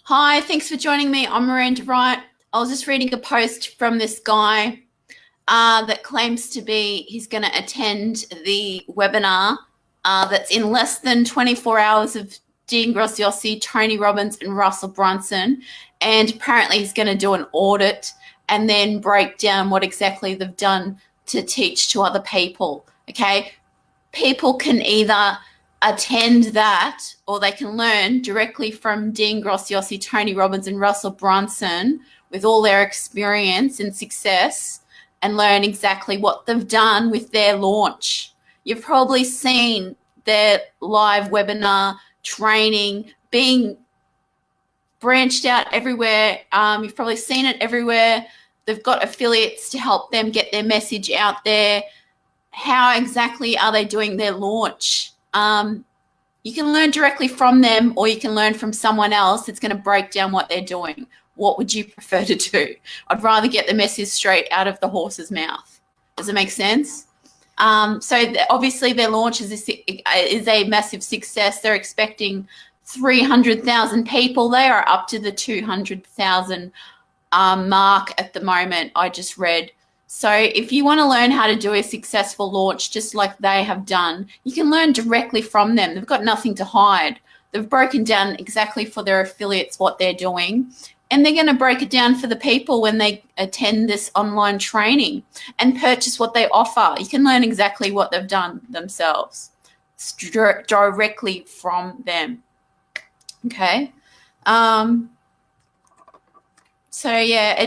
Hi, thanks for joining me. I'm Miranda Wright. I was just reading a post from this guy that claims to be he's going to attend the webinar that's in less than 24 hours of Dean Graziosi, Tony Robbins, and Russell Brunson. And apparently he's going to do an audit and then break down what exactly they've done to teach to other people. Okay. People can either attend that or they can learn directly from Dean Graziosi, Tony Robbins, and Russell Brunson with all their experience and success and learn exactly what they've done with their launch. You've probably seen their live webinar training being branched out everywhere. You've probably seen it everywhere. They've got affiliates to help them get their message out there. How exactly are they doing their launch? You can learn directly from them, or you can learn from someone else that's going to break down what they're doing. What would you prefer to do? I'd rather get the message straight out of the horse's mouth. Does it make sense? So obviously their launch is a massive success. They're expecting 300,000 people. They are up to the 200,000 mark at the moment, I just read. So if you want to learn how to do a successful launch just like they have done, you can learn directly from them. They've got nothing to hide. They've broken down exactly for their affiliates what they're doing, and they're going to break it down for the people when they attend this online training and purchase what they offer. You can learn exactly what they've done themselves. It's directly from them. Okay. So yeah,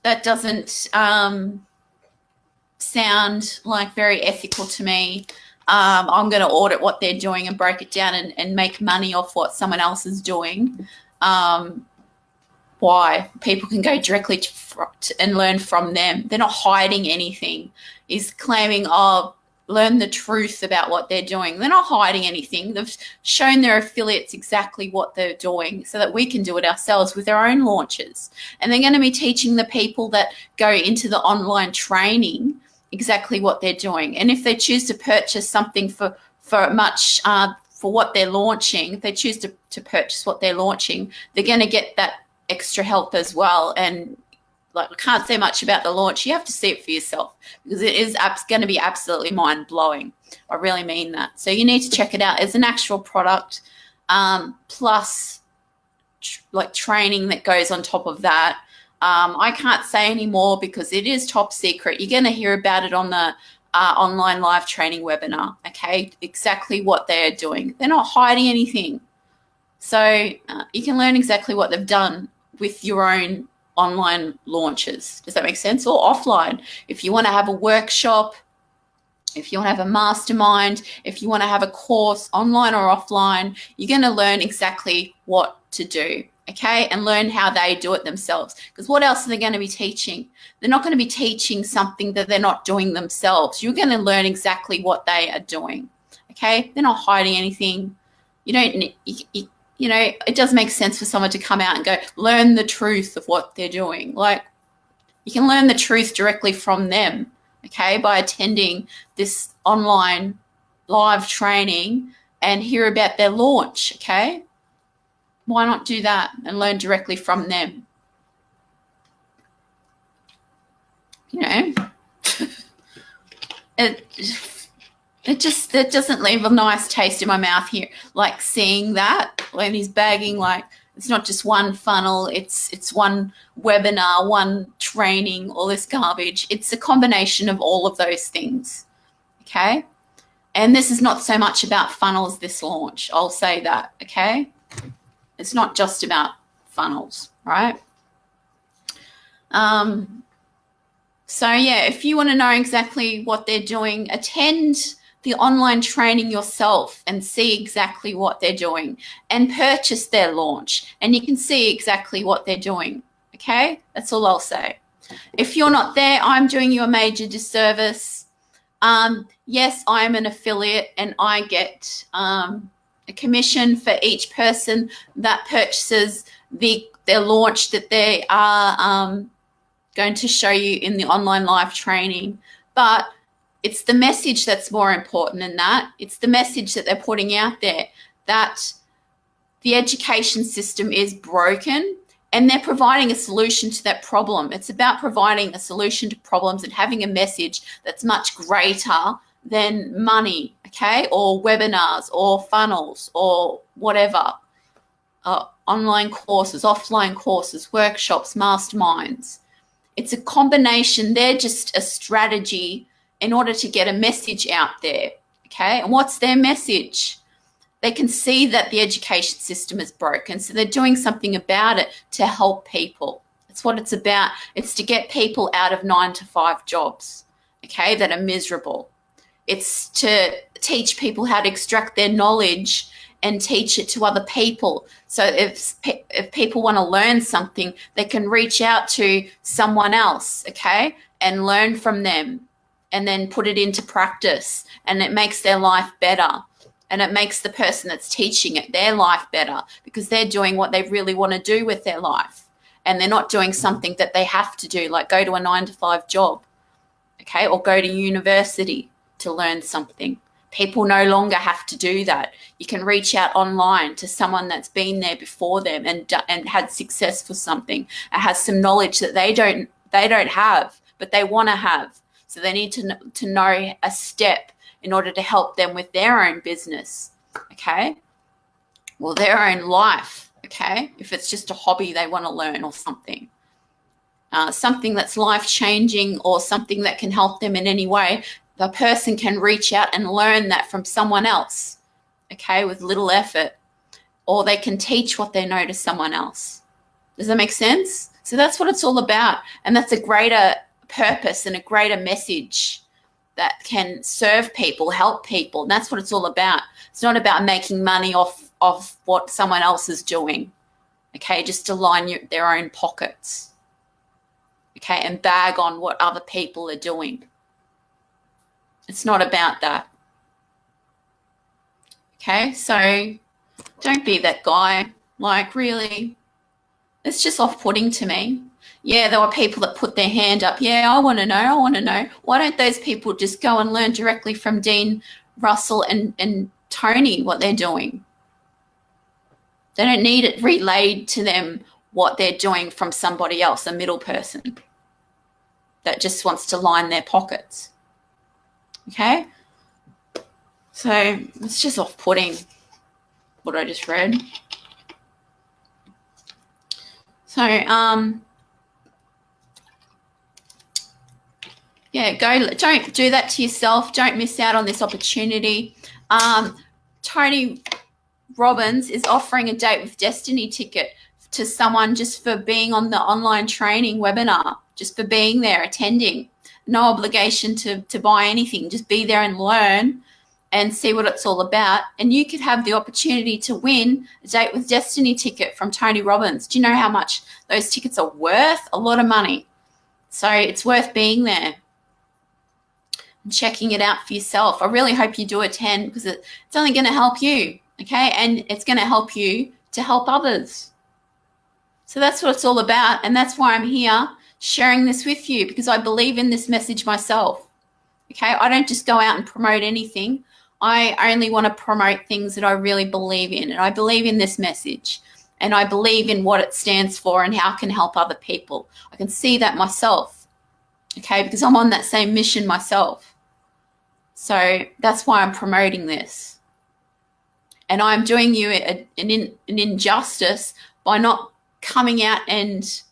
that doesn't sound like very ethical to me. I'm going to audit what they're doing and break it down and make money off what someone else is doing. Why? People can go directly and learn from them. They're not hiding anything. He's claiming, learn the truth about what they're doing. They're not hiding anything. They've shown their affiliates exactly what they're doing so that we can do it ourselves with our own launches. And they're going to be teaching the people that go into the online training exactly what they're doing. And if they choose to purchase something for what they're launching, if they choose to purchase what they're launching, they're going to get that extra help as well. And I can't say much about the launch. You have to see it for yourself because it is going to be absolutely mind-blowing. I really mean that. So you need to check it out. It's an actual product plus training that goes on top of that. I can't say any more because it is top secret. You're going to hear about it on the online live training webinar, okay? Exactly what they're doing. They're not hiding anything. So you can learn exactly what they've done with your own online launches. Does that make sense? Or offline. If you want to have a workshop, if you want to have a mastermind, if you want to have a course online or offline, you're going to learn exactly what to do, okay? And learn how they do it themselves. Because what else are they going to be teaching? They're not going to be teaching something that they're not doing themselves. You're going to learn exactly what they are doing, okay? They're not hiding anything. It does make sense for someone to come out and go, learn the truth of what they're doing. You can learn the truth directly from them, okay, by attending this online live training and hear about their launch, okay? Why not do that and learn directly from them? It doesn't leave a nice taste in my mouth here, like seeing that when he's bagging, it's not just one funnel, it's one webinar, one training, all this garbage. It's a combination of all of those things, okay? And this is not so much about funnels, this launch, I'll say that, okay? It's not just about funnels, right? So yeah, if you want to know exactly what they're doing, attend the online training yourself and see exactly what they're doing and purchase their launch and you can see exactly what they're doing, okay? That's all I'll say. If you're not there, I'm doing you a major disservice. Yes, I'm an affiliate and I get a commission for each person that purchases their launch that they are going to show you in the online live training. But it's the message that's more important than that. It's the message that they're putting out there, that the education system is broken and they're providing a solution to that problem. It's about providing a solution to problems and having a message that's much greater than money, okay, or webinars or funnels or whatever, online courses, offline courses, workshops, masterminds. It's a combination. They're just a strategy in order to get a message out there, okay? And what's their message? They can see that the education system is broken, so they're doing something about it to help people. That's what it's about. It's to get people out of 9-to-5 jobs, okay, that are miserable. It's to teach people how to extract their knowledge and teach it to other people. So if people want to learn something, they can reach out to someone else, okay, and learn from them and then put it into practice, and it makes their life better. And it makes the person that's teaching it, their life better, because they're doing what they really want to do with their life. And they're not doing something that they have to do, like go to a 9-to-5 job, okay, or go to university to learn something. People no longer have to do that. You can reach out online to someone that's been there before them and had success for something, and has some knowledge that they don't have, but they want to have. So they need to know a step in order to help them with their own business, okay? Well, their own life, okay? If it's just a hobby they want to learn or something. Something that's life-changing or something that can help them in any way, the person can reach out and learn that from someone else, okay, with little effort. Or they can teach what they know to someone else. Does that make sense? So that's what it's all about. And that's a greater purpose and a greater message that can serve people, help people. And that's what it's all about. It's not about making money off what someone else is doing, okay, just to line their own pockets, okay, and bag on what other people are doing. It's not about that, okay? So don't be that guy. Like, really, it's just off-putting to me. Yeah, there were people that put their hand up. Yeah, I want to know. Why don't those people just go and learn directly from Dean, Russell, and Tony what they're doing? They don't need it relayed to them what they're doing from somebody else, a middle person that just wants to line their pockets. Okay? So it's just off-putting what I just read. So, yeah, don't do that to yourself. Don't miss out on this opportunity. Tony Robbins is offering a Date with Destiny ticket to someone just for being on the online training webinar, just for being there, attending. No obligation to buy anything. Just be there and learn and see what it's all about. And you could have the opportunity to win a Date with Destiny ticket from Tony Robbins. Do you know how much those tickets are worth? A lot of money. So it's worth being there and checking it out for yourself. I really hope you do attend, because it's only going to help you, okay? And it's going to help you to help others. So that's what it's all about, and that's why I'm here sharing this with you, because I believe in this message myself, okay? I don't just go out and promote anything. I only want to promote things that I really believe in, and I believe in this message, and I believe in what it stands for and how it can help other people. I can see that myself, okay, because I'm on that same mission myself. So that's why I'm promoting this. And I'm doing you an injustice by not coming out and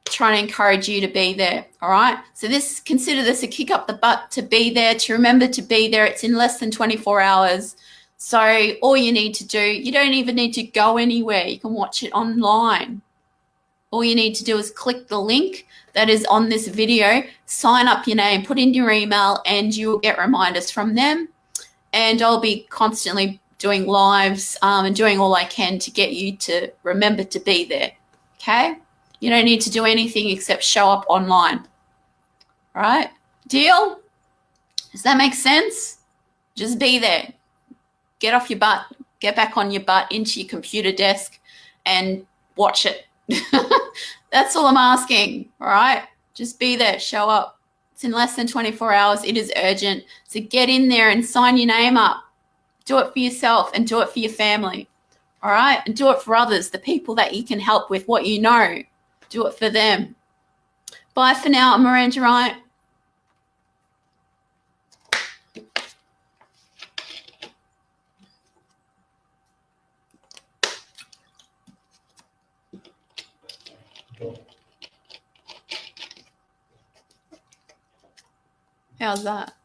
trying to encourage you to be there, all right? So consider this a kick up the butt to be there, to remember to be there. It's in less than 24 hours. So all you need to do, you don't even need to go anywhere. You can watch it online. All you need to do is click the link that is on this video, sign up your name, put in your email, and you will get reminders from them. And I'll be constantly doing lives and doing all I can to get you to remember to be there, okay? You don't need to do anything except show up online, all right? Deal? Does that make sense? Just be there. Get off your butt, get back on your butt into your computer desk and watch it. That's all I'm asking, all right? Just be there, show up. It's in less than 24 hours. It is urgent. So get in there and sign your name up. Do it for yourself and do it for your family. All right? And do it for others, the people that you can help with what you know. Do it for them. Bye for now, Miranda Wright. How's that?